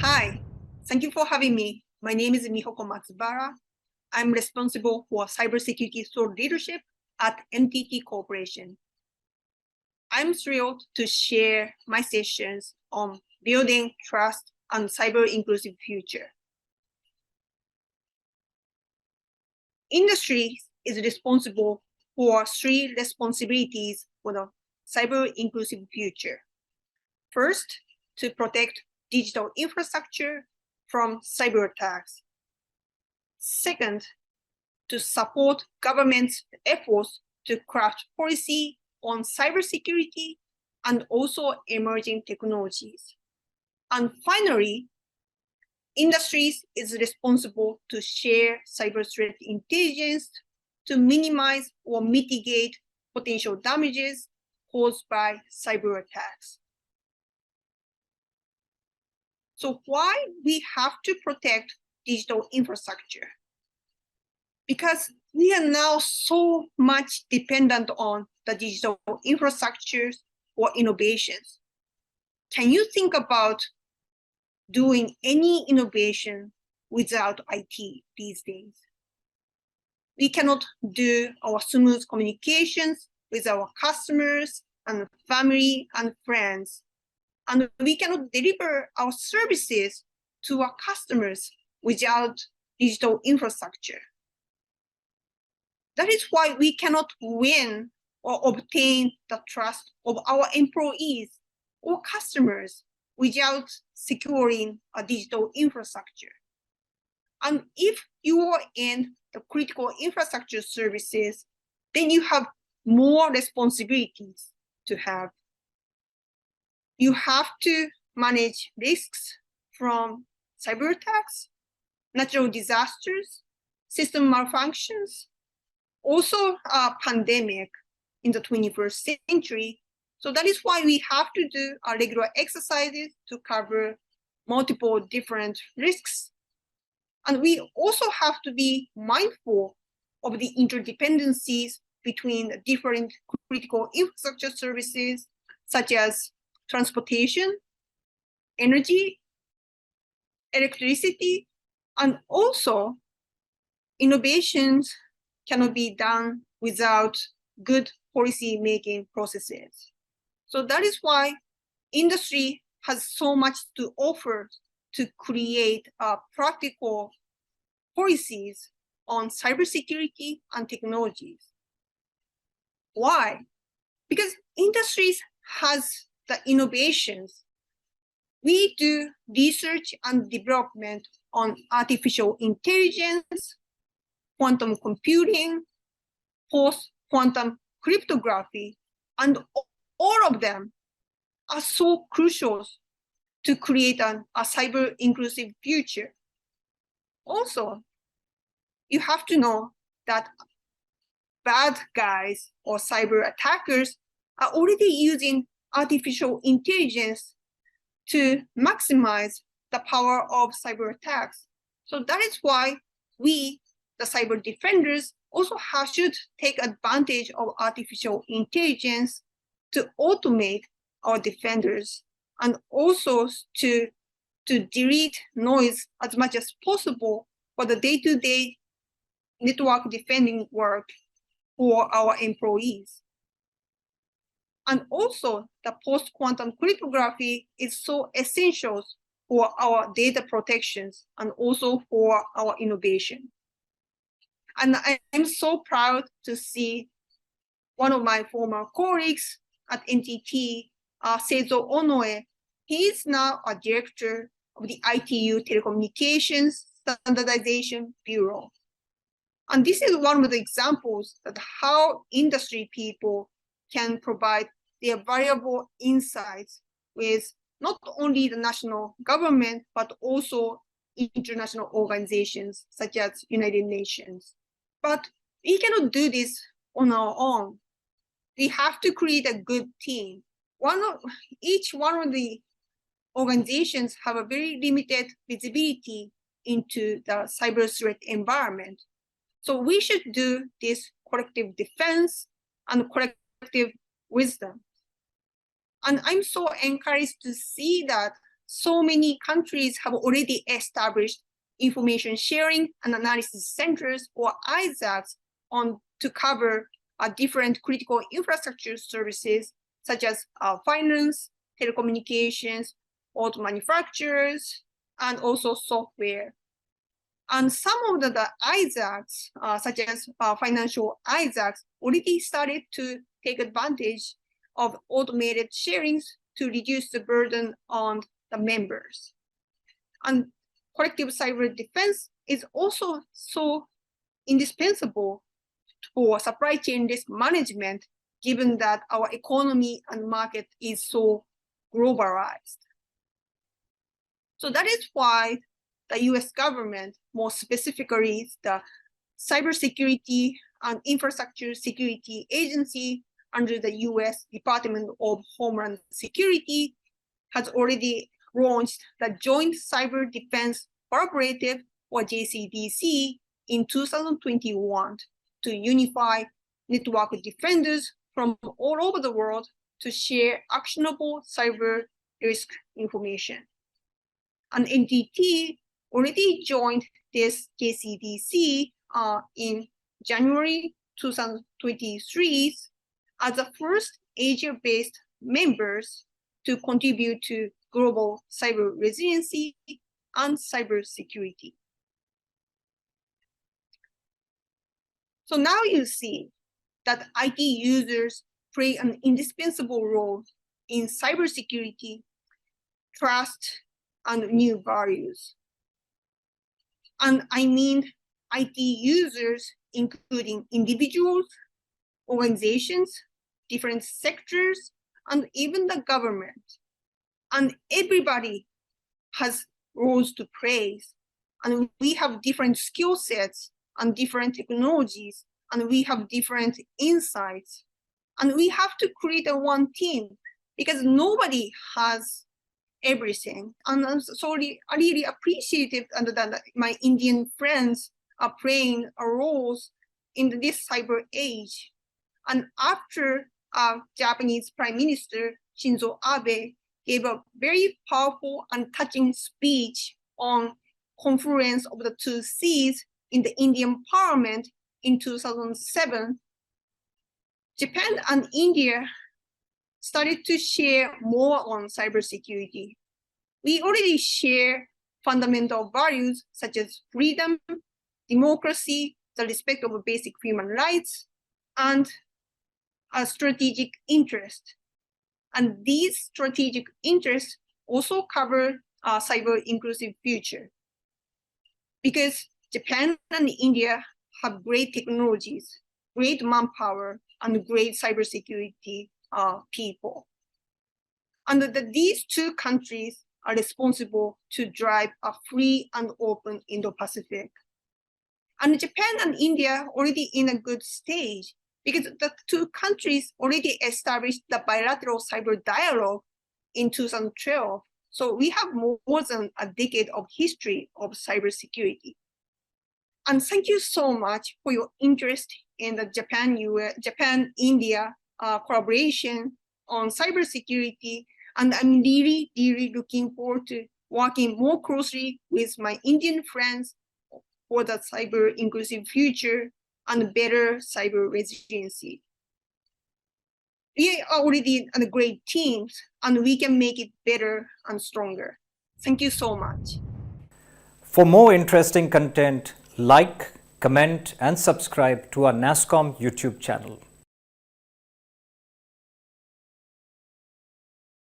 Hi, thank you for having me. My name is Mihoko Matsubara. I'm responsible for cybersecurity thought leadership at NTT Corporation. I'm thrilled to share my sessions on building trust and cyber-inclusive future. Industry is responsible for three responsibilities for the cyber-inclusive future. First, to protect digital infrastructure from cyber attacks. Second, to support government's efforts to craft policy on cybersecurity and also emerging technologies. And finally, industries is responsible to share cyber threat intelligence to minimize or mitigate potential damages caused by cyber attacks. So why we have to protect digital infrastructure? Because we are now so much dependent on the digital infrastructures or innovations. Can you think about doing any innovation without IT these days? We cannot do our smooth communications with our customers and family and friends. And we cannot deliver our services to our customers without digital infrastructure. That is why we cannot win or obtain the trust of our employees or customers without securing a digital infrastructure. And if you are in the critical infrastructure services, then you have more responsibilities to have. You have to manage risks from cyber attacks, natural disasters, system malfunctions, also a pandemic in the 21st century. So that is why we have to do regular exercises to cover multiple different risks. And we also have to be mindful of the interdependencies between different critical infrastructure services, such as transportation, energy, electricity, and also innovations cannot be done without good policy making processes. So that is why industry has so much to offer to create practical policies on cybersecurity and technologies. Why? Because industries has the innovations. We do research and development on artificial intelligence, quantum computing, post-quantum cryptography, and all of them are so crucial to create a cyber-inclusive future. Also, you have to know that bad guys or cyber attackers are already using artificial intelligence to maximize the power of cyber attacks. So that is why we, the cyber defenders, also should take advantage of artificial intelligence to automate our defenders and also to delete noise as much as possible for the day-to-day network defending work for our employees. And also, the post-quantum cryptography is so essential for our data protections and also for our innovation. And I am so proud to see one of my former colleagues at NTT, Seizo Onoe. He is now a director of the ITU Telecommunications Standardization Bureau. And this is one of the examples of how industry people can provide their valuable insights with not only the national government, but also international organizations such as United Nations. But we cannot do this on our own. We have to create a good team. Each one of the organizations have a very limited visibility into the cyber threat environment. So we should do this collective defense and collective wisdom. And I'm so encouraged to see that so many countries have already established information sharing and analysis centers, or ISACs, to cover different critical infrastructure services such as finance, telecommunications, auto manufacturers, and also software. And some of the ISACs, such as financial ISACs, already started to take advantage of automated sharings to reduce the burden on the members. And collective cyber defense is also so indispensable for supply chain risk management, given that our economy and market is so globalized. So that is why the US government, more specifically the Cybersecurity and Infrastructure Security Agency under the US Department of Homeland Security, has already launched the Joint Cyber Defense Collaborative, or JCDC, in 2021 to unify network defenders from all over the world to share actionable cyber risk information. And NTT already joined this JCDC in January 2023 as the first Asia-based members to contribute to global cyber resiliency and cybersecurity. So now you see that IT users play an indispensable role in cybersecurity, trust, and new values. And I mean IT users, including individuals, organizations, different sectors, and even the government. And everybody has roles to play. And we have different skill sets and different technologies, and we have different insights. And we have to create a one team because nobody has everything. And I'm sorry, I really appreciative that my Indian friends are playing a roles in this cyber age. And after Japanese Prime Minister Shinzo Abe gave a very powerful and touching speech on Confluence of the Two Seas in the Indian Parliament in 2007, Japan and India started to share more on cybersecurity. We already share fundamental values such as freedom, democracy, the respect of basic human rights, and a strategic interest. And these strategic interests also cover a cyber inclusive future. Because Japan and India have great technologies, great manpower, and great cybersecurity people. And these two countries are responsible to drive a free and open Indo-Pacific. And Japan and India are already in a good stage because the two countries already established the bilateral cyber dialogue in 2012. So we have more than a decade of history of cybersecurity. And thank you so much for your interest in the Japan-India collaboration on cybersecurity. And I'm really, really looking forward to working more closely with my Indian friends for the cyber inclusive future and better cyber resiliency. We are already a great team, and we can make it better and stronger. Thank you so much. For more interesting content, like, comment, and subscribe to our NASScom YouTube channel.